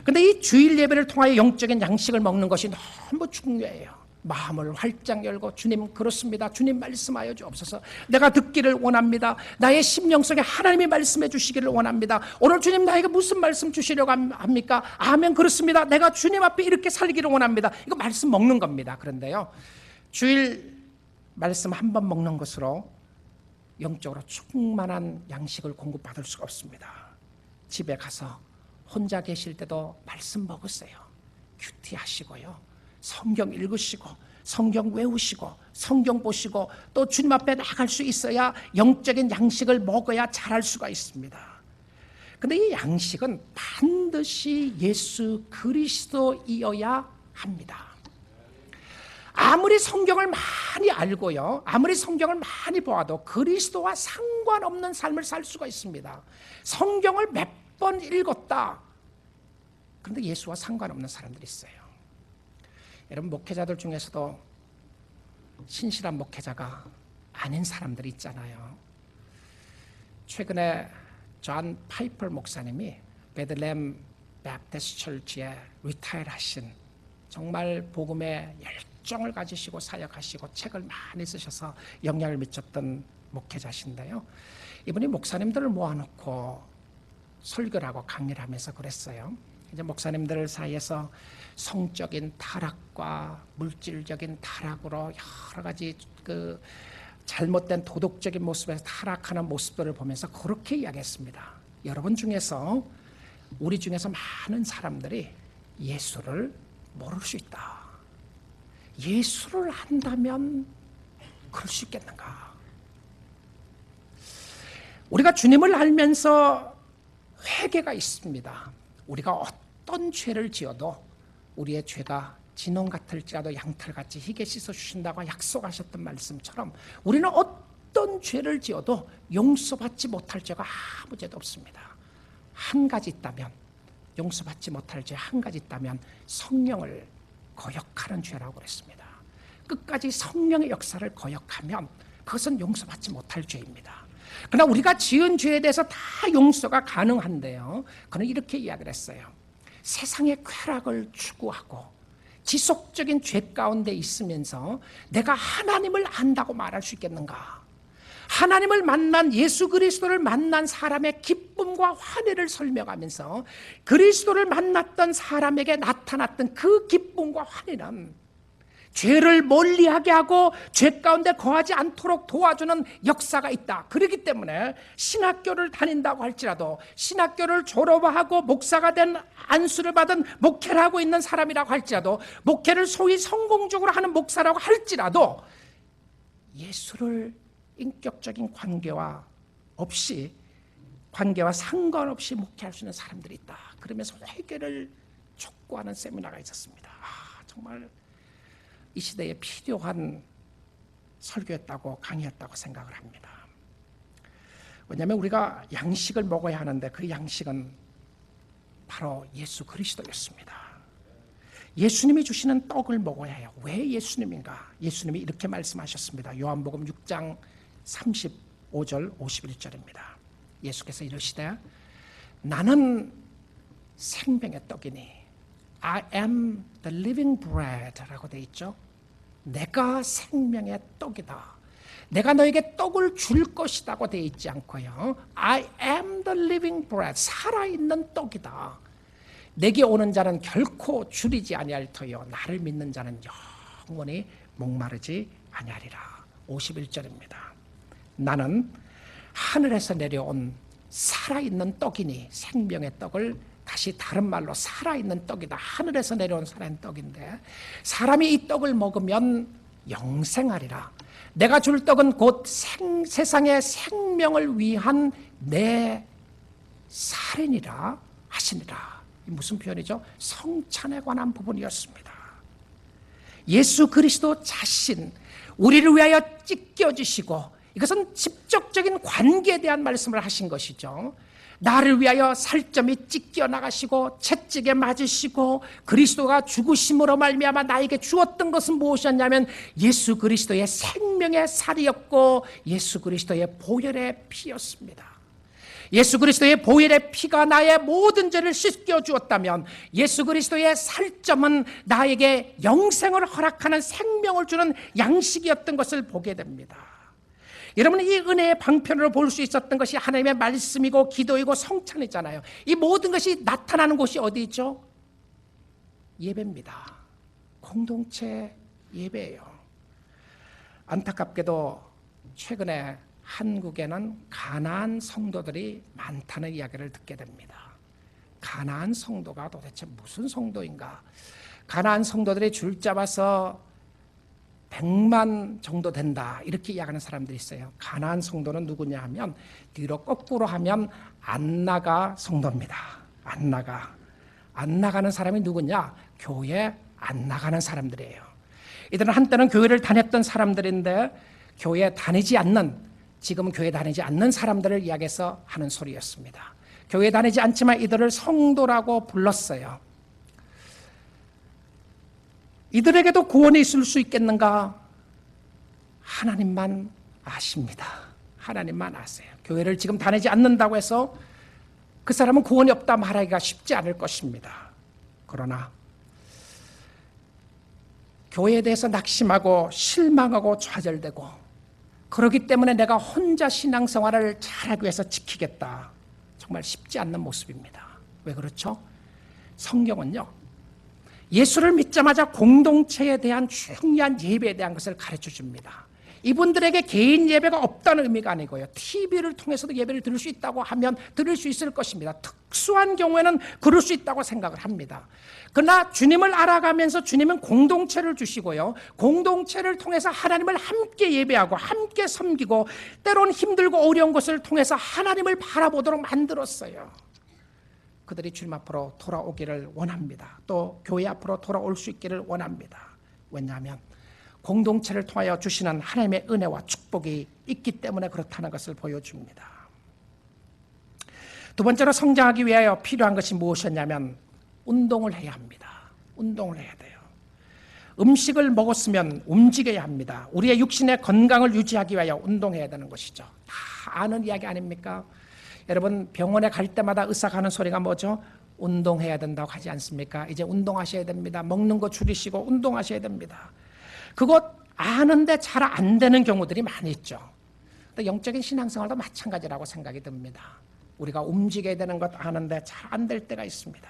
근데 이 주일 예배를 통하여 영적인 양식을 먹는 것이 너무 중요해요. 마음을 활짝 열고, 주님, 그렇습니다. 주님 말씀하여 주옵소서. 내가 듣기를 원합니다. 나의 심령 속에 하나님이 말씀해 주시기를 원합니다. 오늘 주님 나에게 무슨 말씀 주시려고 합니까? 아멘, 그렇습니다. 내가 주님 앞에 이렇게 살기를 원합니다. 이거 말씀 먹는 겁니다. 그런데요, 주일 말씀 한 번 먹는 것으로 영적으로 충만한 양식을 공급받을 수가 없습니다. 집에 가서 혼자 계실 때도 말씀 먹으세요. 큐티 하시고요, 성경 읽으시고 성경 외우시고 성경 보시고 또 주님 앞에 나갈 수 있어야 영적인 양식을 먹어야 자랄 수가 있습니다. 그런데 이 양식은 반드시 예수 그리스도이어야 합니다. 아무리 성경을 많이 알고요, 아무리 성경을 많이 보아도 그리스도와 상관없는 삶을 살 수가 있습니다. 성경을 몇 번 읽었다, 그런데 예수와 상관없는 사람들이 있어요. 여러분, 목회자들 중에서도 신실한 목회자가 아닌 사람들이 있잖아요. 최근에 존 파이퍼 목사님이 베들레헴 베프티스트 철치에 리타일 하신, 정말 복음에 열정을 가지시고 사역하시고 책을 많이 쓰셔서 영향을 미쳤던 목회자신데요, 이분이 목사님들을 모아놓고 설교를 하고 강의를 하면서 그랬어요. 이제 목사님들 사이에서 성적인 타락과 물질적인 타락으로 여러 가지 그 잘못된 도덕적인 모습에서 타락하는 모습들을 보면서 그렇게 이야기했습니다. 여러분 중에서, 우리 중에서 많은 사람들이 예수를 모를 수 있다. 예수를 한다면 그럴 수 있겠는가? 우리가 주님을 알면서 회개가 있습니다. 우리가 어떤 죄를 지어도 우리의 죄가 진홍 같을지라도 양털같이 희게 씻어주신다고 약속하셨던 말씀처럼 우리는 어떤 죄를 지어도 용서받지 못할 죄가 아무 죄도 없습니다. 한 가지 있다면, 용서받지 못할 죄 한 가지 있다면 성령을 거역하는 죄라고 그랬습니다. 끝까지 성령의 역사를 거역하면 그것은 용서받지 못할 죄입니다. 그러나 우리가 지은 죄에 대해서 다 용서가 가능한데요, 그는 이렇게 이야기를 했어요. 세상의 쾌락을 추구하고 지속적인 죄 가운데 있으면서 내가 하나님을 안다고 말할 수 있겠는가? 하나님을 만난, 예수 그리스도를 만난 사람의 기쁨과 환희를 설명하면서 그리스도를 만났던 사람에게 나타났던 그 기쁨과 환희는 죄를 멀리하게 하고 죄 가운데 거하지 않도록 도와주는 역사가 있다. 그렇기 때문에 신학교를 다닌다고 할지라도, 신학교를 졸업하고 목사가 된 안수를 받은 목회를 하고 있는 사람이라고 할지라도, 목회를 소위 성공적으로 하는 목사라고 할지라도 예수를 인격적인 관계와 상관없이 목회할 수 있는 사람들이 있다. 그러면서 회개를 촉구하는 세미나가 있었습니다. 정말 이 시대에 필요한 설교였다고 강의였다고 생각을 합니다. 왜냐하면 우리가 양식을 먹어야 하는데 그 양식은 바로 예수 그리스도였습니다. 예수님이 주시는 떡을 먹어야 해요. 왜 예수님인가? 예수님이 이렇게 말씀하셨습니다. 요한복음 6장 35절 51절입니다. 예수께서 이르시되 나는 생명의 떡이니 I am the living bread 라고 되어 있죠. 내가 생명의 떡이다. 내가 너에게 떡을 줄 것이라고 되어 있지 않고요. I am the living bread. 살아있는 떡이다. 내게 오는 자는 결코 줄이지 아니할 터요. 나를 믿는 자는 영원히 목마르지 아니하리라. 51절입니다. 나는 하늘에서 내려온 살아있는 떡이니 생명의 떡을 다시 다른 말로 살아있는 떡이다. 하늘에서 내려온 살아있는 떡인데 사람이 이 떡을 먹으면 영생하리라. 내가 줄 떡은 곧 세상의 생명을 위한 내 살이니라 하시니라. 무슨 표현이죠? 성찬에 관한 부분이었습니다. 예수 그리스도 자신 우리를 위하여 찢겨지시고 이것은 직접적인 관계에 대한 말씀을 하신 것이죠. 나를 위하여 살점이 찢겨나가시고 채찍에 맞으시고 그리스도가 죽으심으로 말미암아 나에게 주었던 것은 무엇이었냐면 예수 그리스도의 생명의 살이었고 예수 그리스도의 보혈의 피였습니다. 예수 그리스도의 보혈의 피가 나의 모든 죄를 씻겨주었다면 예수 그리스도의 살점은 나에게 영생을 허락하는 생명을 주는 양식이었던 것을 보게 됩니다. 여러분, 이 은혜의 방편으로 볼 수 있었던 것이 하나님의 말씀이고 기도이고 성찬이잖아요. 이 모든 것이 나타나는 곳이 어디 있죠? 예배입니다. 공동체 예배예요. 안타깝게도 최근에 한국에는 가나안 성도들이 많다는 이야기를 듣게 됩니다. 가나안 성도가 도대체 무슨 성도인가? 가나안 성도들이 줄 잡아서 100만 정도 된다 이렇게 이야기하는 사람들이 있어요. 가나안 성도는 누구냐 하면 뒤로 거꾸로 하면 안나가 성도입니다. 안 나가는 사람이 누구냐? 교회 안 나가는 사람들이에요. 이들은 한때는 교회를 다녔던 사람들인데 교회 다니지 않는, 지금은 교회 다니지 않는 사람들을 이야기해서 하는 소리였습니다. 교회 다니지 않지만 이들을 성도라고 불렀어요. 이들에게도 구원이 있을 수 있겠는가? 하나님만 아십니다. 하나님만 아세요. 교회를 지금 다니지 않는다고 해서 그 사람은 구원이 없다 말하기가 쉽지 않을 것입니다. 그러나 교회에 대해서 낙심하고 실망하고 좌절되고 그렇기 때문에 내가 혼자 신앙생활을 잘하기 위해서 지키겠다. 정말 쉽지 않는 모습입니다. 왜 그렇죠? 성경은요, 예수를 믿자마자 공동체에 대한 중요한 예배에 대한 것을 가르쳐 줍니다. 이분들에게 개인 예배가 없다는 의미가 아니고요. TV를 통해서도 예배를 들을 수 있다고 하면 들을 수 있을 것입니다. 특수한 경우에는 그럴 수 있다고 생각을 합니다. 그러나 주님을 알아가면서 주님은 공동체를 주시고요. 공동체를 통해서 하나님을 함께 예배하고 함께 섬기고 때론 힘들고 어려운 것을 통해서 하나님을 바라보도록 만들었어요. 그들이 주님 앞으로 돌아오기를 원합니다. 또 교회 앞으로 돌아올 수 있기를 원합니다. 왜냐하면 공동체를 통하여 주시는 하나님의 은혜와 축복이 있기 때문에 그렇다는 것을 보여줍니다. 두 번째로 성장하기 위하여 필요한 것이 무엇이었냐면 운동을 해야 합니다. 운동을 해야 돼요. 음식을 먹었으면 움직여야 합니다. 우리의 육신의 건강을 유지하기 위하여 운동해야 되는 것이죠. 다 아는 이야기 아닙니까? 여러분, 병원에 갈 때마다 의사가 하는 소리가 뭐죠? 운동해야 된다고 하지 않습니까? 이제 운동하셔야 됩니다. 먹는 거 줄이시고 운동하셔야 됩니다. 그것 아는데 잘 안 되는 경우들이 많이 있죠. 영적인 신앙생활도 마찬가지라고 생각이 듭니다. 우리가 움직여야 되는 것 아는데 잘 안 될 때가 있습니다.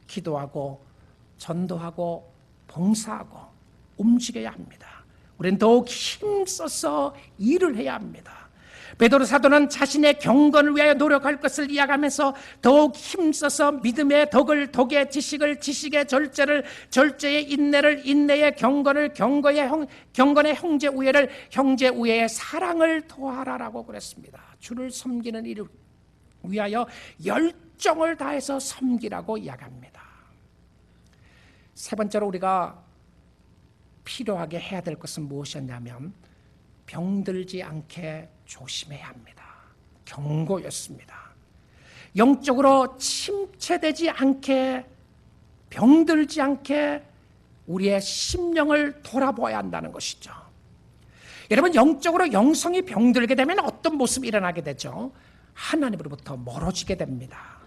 기도하고 전도하고 봉사하고 움직여야 합니다. 우리는 더욱 힘써서 일을 해야 합니다. 베드로 사도는 자신의 경건을 위하여 노력할 것을 이야기하면서 더욱 힘써서 믿음의 덕을 덕의 지식을 지식의 절제를 절제의 인내를 인내의 경건을 경건의 형제 우애를 형제 우애의 사랑을 더하라라고 그랬습니다. 주를 섬기는 일을 위하여 열정을 다해서 섬기라고 이야기합니다. 세 번째로 우리가 필요하게 해야 될 것은 무엇이었냐면 병들지 않게 조심해야 합니다. 경고였습니다. 영적으로 침체되지 않게, 병들지 않게 우리의 심령을 돌아보아야 한다는 것이죠. 여러분, 영적으로 영성이 병들게 되면 어떤 모습이 일어나게 되죠? 하나님으로부터 멀어지게 됩니다.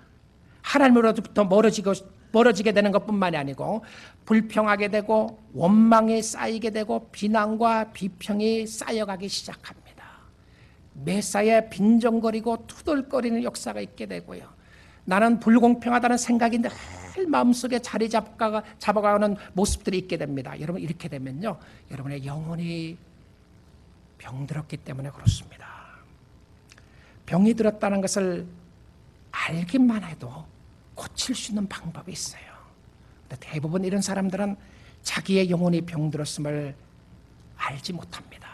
하나님으로부터 멀어지게 되는 것뿐만이 아니고 불평하게 되고 원망이 쌓이게 되고 비난과 비평이 쌓여가기 시작합니다. 매사에 빈정거리고 투덜거리는 역사가 있게 되고요. 나는 불공평하다는 생각이 늘 마음속에 자리 잡아가는 모습들이 있게 됩니다. 여러분, 이렇게 되면요, 여러분의 영혼이 병들었기 때문에 그렇습니다. 병이 들었다는 것을 알기만 해도 고칠 수 있는 방법이 있어요. 근데 대부분 이런 사람들은 자기의 영혼이 병들었음을 알지 못합니다.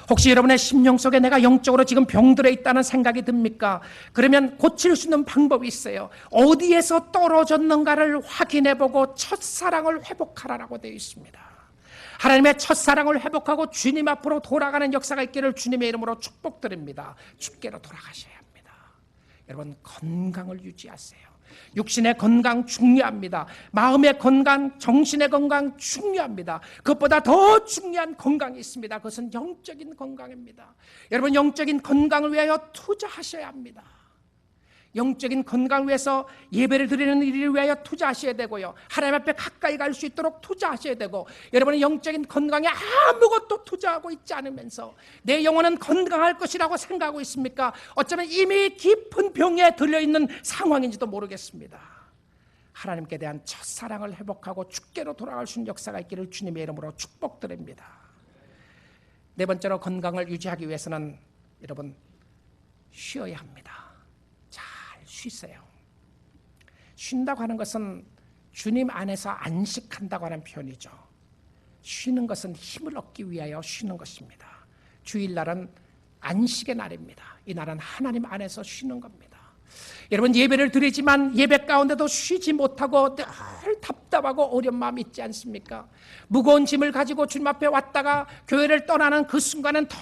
혹시 여러분의 심령 속에 내가 영적으로 지금 병들어 있다는 생각이 듭니까? 그러면 고칠 수 있는 방법이 있어요. 어디에서 떨어졌는가를 확인해보고 첫사랑을 회복하라고 되어 있습니다. 하나님의 첫사랑을 회복하고 주님 앞으로 돌아가는 역사가 있기를 주님의 이름으로 축복드립니다. 주께로 돌아가셔야 합니다. 여러분, 건강을 유지하세요. 육신의 건강 중요합니다. 마음의 건강, 정신의 건강 중요합니다. 그것보다 더 중요한 건강이 있습니다. 그것은 영적인 건강입니다. 여러분, 영적인 건강을 위하여 투자하셔야 합니다. 영적인 건강을 위해서 예배를 드리는 일을 위하여 투자하셔야 되고요. 하나님 앞에 가까이 갈 수 있도록 투자하셔야 되고, 여러분의 영적인 건강에 아무것도 투자하고 있지 않으면서 내 영혼은 건강할 것이라고 생각하고 있습니까? 어쩌면 이미 깊은 병에 들려있는 상황인지도 모르겠습니다. 하나님께 대한 첫사랑을 회복하고 주께로 돌아갈 수 있는 역사가 있기를 주님의 이름으로 축복드립니다. 네 번째로 건강을 유지하기 위해서는 여러분, 쉬어야 합니다. 쉬세요. 쉰다고 하는 것은 주님 안에서 안식한다고 하는 표현이죠. 쉬는 것은 힘을 얻기 위하여 쉬는 것입니다. 주일날은 안식의 날입니다. 이 날은 하나님 안에서 쉬는 겁니다. 여러분, 예배를 드리지만 예배 가운데도 쉬지 못하고 늘 답답하고 어려운 마음이 있지 않습니까? 무거운 짐을 가지고 주님 앞에 왔다가 교회를 떠나는 그 순간은 더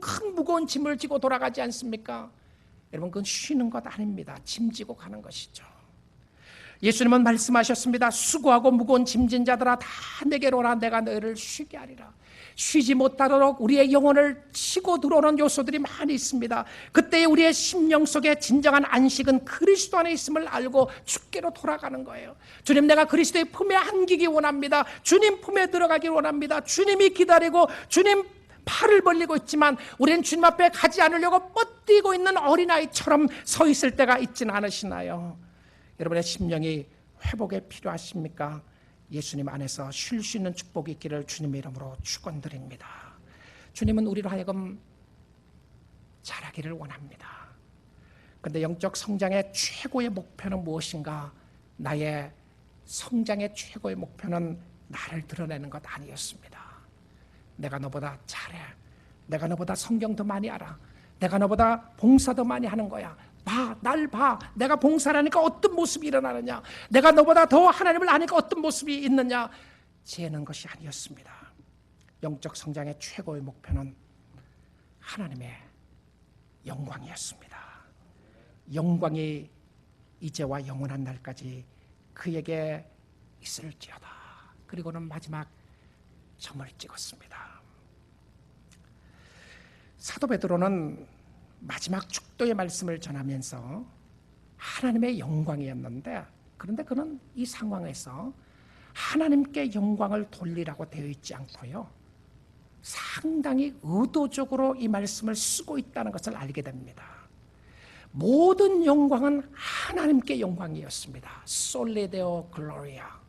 큰 무거운 짐을 지고 돌아가지 않습니까? 여러분, 그건 쉬는 것 아닙니다. 짐지고 가는 것이죠. 예수님은 말씀하셨습니다. 수고하고 무거운 짐진 자들아 다 내게로 오라, 내가 너희를 쉬게 하리라. 쉬지 못하도록 우리의 영혼을 치고 들어오는 요소들이 많이 있습니다. 그때 우리의 심령 속에 진정한 안식은 그리스도 안에 있음을 알고 주께로 돌아가는 거예요. 주님, 내가 그리스도의 품에 안기기 원합니다. 주님 품에 들어가기 원합니다. 주님이 기다리고 주님 팔을 벌리고 있지만 우리는 주님 앞에 가지 않으려고 뻗뛰고 있는 어린아이처럼 서 있을 때가 있지는 않으시나요? 여러분의 심령이 회복에 필요하십니까? 예수님 안에서 쉴 수 있는 축복이 있기를 주님의 이름으로 축원드립니다. 주님은 우리로 하여금 자라기를 원합니다. 그런데 영적 성장의 최고의 목표는 무엇인가? 나의 성장의 최고의 목표는 나를 드러내는 것 아니었습니다. 내가 너보다 잘해. 내가 너보다 성경 더 많이 알아. 내가 너보다 봉사 더 많이 하는 거야. 봐, 날 봐. 내가 봉사를 하니까 어떤 모습이 일어나느냐. 내가 너보다 더 하나님을 아니까 어떤 모습이 있느냐. 재는 것이 아니었습니다. 영적 성장의 최고의 목표는 하나님의 영광이었습니다. 영광이 이제와 영원한 날까지 그에게 있을지어다. 그리고는 마지막 점을 찍었습니다. 사도 베드로는 마지막 축도의 말씀을 전하면서 하나님의 영광이었는데, 그런데 그는 이 상황에서 하나님께 영광을 돌리라고 되어 있지 않고요, 상당히 의도적으로 이 말씀을 쓰고 있다는 것을 알게 됩니다. 모든 영광은 하나님께 영광이었습니다. 솔레데오 글로리아,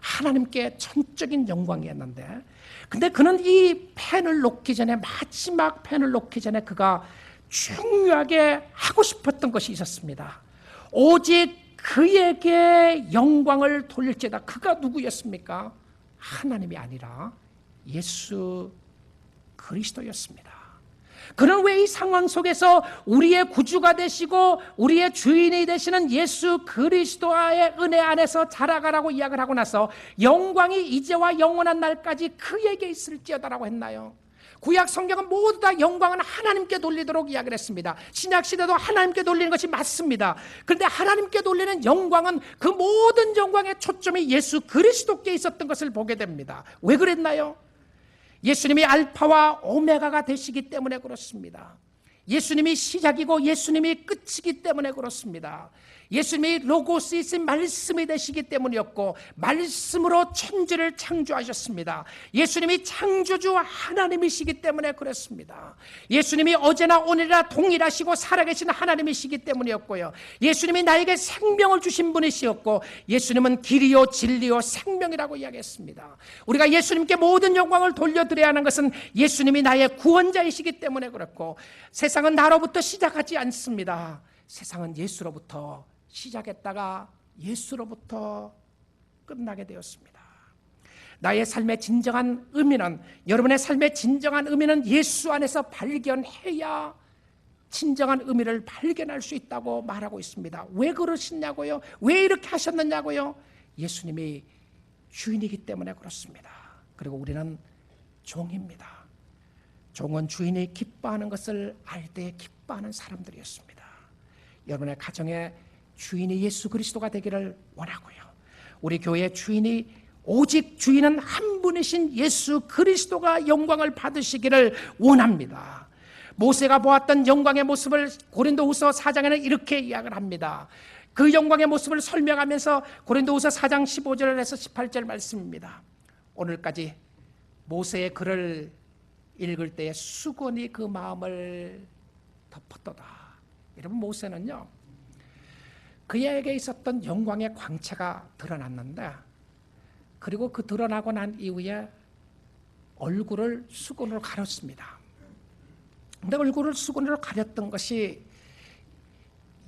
하나님께 전적인 영광이었는데, 근데 그는 이 펜을 놓기 전에, 마지막 펜을 놓기 전에 그가 중요하게 하고 싶었던 것이 있었습니다. 오직 그에게 영광을 돌릴지어다. 그가 누구였습니까? 하나님이 아니라 예수 그리스도였습니다. 그는 왜 이 상황 속에서 우리의 구주가 되시고 우리의 주인이 되시는 예수 그리스도의 은혜 안에서 자라가라고 이야기를 하고 나서 영광이 이제와 영원한 날까지 그에게 있을지어다라고 했나요? 구약 성경은 모두 다 영광은 하나님께 돌리도록 이야기를 했습니다. 신약 시대도 하나님께 돌리는 것이 맞습니다. 그런데 하나님께 돌리는 영광은 그 모든 영광의 초점이 예수 그리스도께 있었던 것을 보게 됩니다. 왜 그랬나요? 예수님이 알파와 오메가가 되시기 때문에 그렇습니다. 예수님이 시작이고 예수님이 끝이기 때문에 그렇습니다. 예수님이 로고스이신 말씀이 되시기 때문이었고 말씀으로 천지를 창조하셨습니다. 예수님이 창조주 하나님이시기 때문에 그렇습니다. 예수님이 어제나 오늘이나 동일하시고 살아계신 하나님이시기 때문이었고요. 예수님이 나에게 생명을 주신 분이시었고 예수님은 길이요 진리요 생명이라고 이야기했습니다. 우리가 예수님께 모든 영광을 돌려드려야 하는 것은 예수님이 나의 구원자이시기 때문에 그렇고 세상은 나로부터 시작하지 않습니다. 세상은 예수로부터 시작했다가 예수로부터 끝나게 되었습니다. 나의 삶의 진정한 의미는, 여러분의 삶의 진정한 의미는 예수 안에서 발견해야 진정한 의미를 발견할 수 있다고 말하고 있습니다. 왜 그러시냐고요? 왜 이렇게 하셨느냐고요? 예수님이 주인이기 때문에 그렇습니다. 그리고 우리는 종입니다. 종은 주인이 기뻐하는 것을 알 때 기뻐하는 사람들이었습니다. 여러분의 가정에 주인이 예수 그리스도가 되기를 원하고요. 우리 교회의 주인이 오직 주인은 한 분이신 예수 그리스도가 영광을 받으시기를 원합니다. 모세가 보았던 영광의 모습을 고린도후서 4장에는 이렇게 이야기를 합니다. 그 영광의 모습을 설명하면서 고린도후서 4장 15절에서 18절 말씀입니다. 오늘까지 모세의 글을 읽을 때에 수건이 그 마음을 덮었도다. 여러분, 모세는요, 그에게 있었던 영광의 광채가 드러났는데, 그리고 그 드러나고 난 이후에 얼굴을 수건으로 가렸습니다. 근데 얼굴을 수건으로 가렸던 것이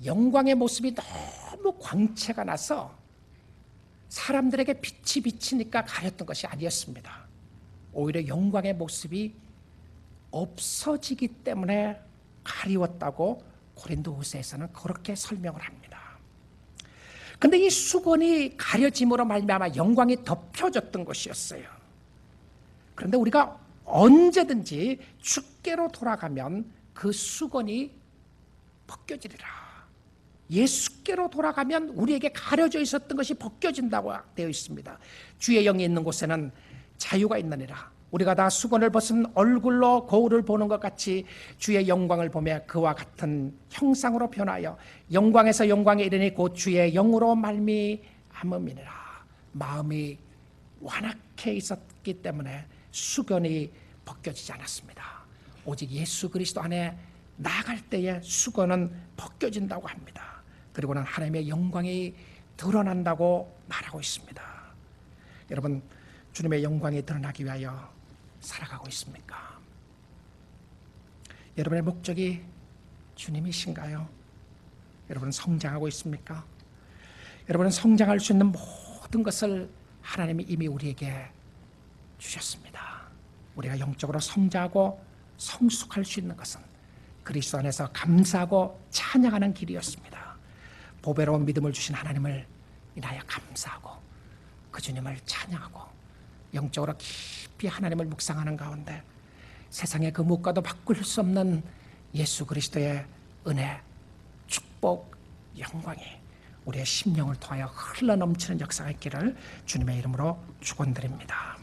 영광의 모습이 너무 광채가 나서 사람들에게 빛이 비치니까 가렸던 것이 아니었습니다. 오히려 영광의 모습이 없어지기 때문에 가리웠다고 고린도후서에서는 그렇게 설명을 합니다. 근데 이 수건이 가려짐으로 말미암아 영광이 덮여졌던 것이었어요. 그런데 우리가 언제든지 주께로 돌아가면 그 수건이 벗겨지리라. 예수께로 돌아가면 우리에게 가려져 있었던 것이 벗겨진다고 되어 있습니다. 주의 영이 있는 곳에는 자유가 있느니라. 우리가 다 수건을 벗은 얼굴로 거울을 보는 것 같이 주의 영광을 보며 그와 같은 형상으로 변하여 영광에서 영광에 이르니 곧 주의 영으로 말미암음이니라. 마음이 완악해 있었기 때문에 수건이 벗겨지지 않았습니다. 오직 예수 그리스도 안에 나아갈 때에 수건은 벗겨진다고 합니다. 그리고는 하나님의 영광이 드러난다고 말하고 있습니다. 여러분, 주님의 영광이 드러나기 위하여 살아가고 있습니까? 여러분의 목적이 주님이신가요? 여러분은 성장하고 있습니까? 여러분은 성장할 수 있는 모든 것을 하나님이 이미 우리에게 주셨습니다. 우리가 영적으로 성장하고 성숙할 수 있는 것은 그리스도 안에서 감사하고 찬양하는 길이었습니다. 보배로운 믿음을 주신 하나님을 인하여 감사하고 그 주님을 찬양하고 영적으로 깊이 하나님을 묵상하는 가운데 세상의 그 무엇과도 바꿀 수 없는 예수 그리스도의 은혜, 축복, 영광이 우리의 심령을 통하여 흘러넘치는 역사가 있기를 주님의 이름으로 축원드립니다.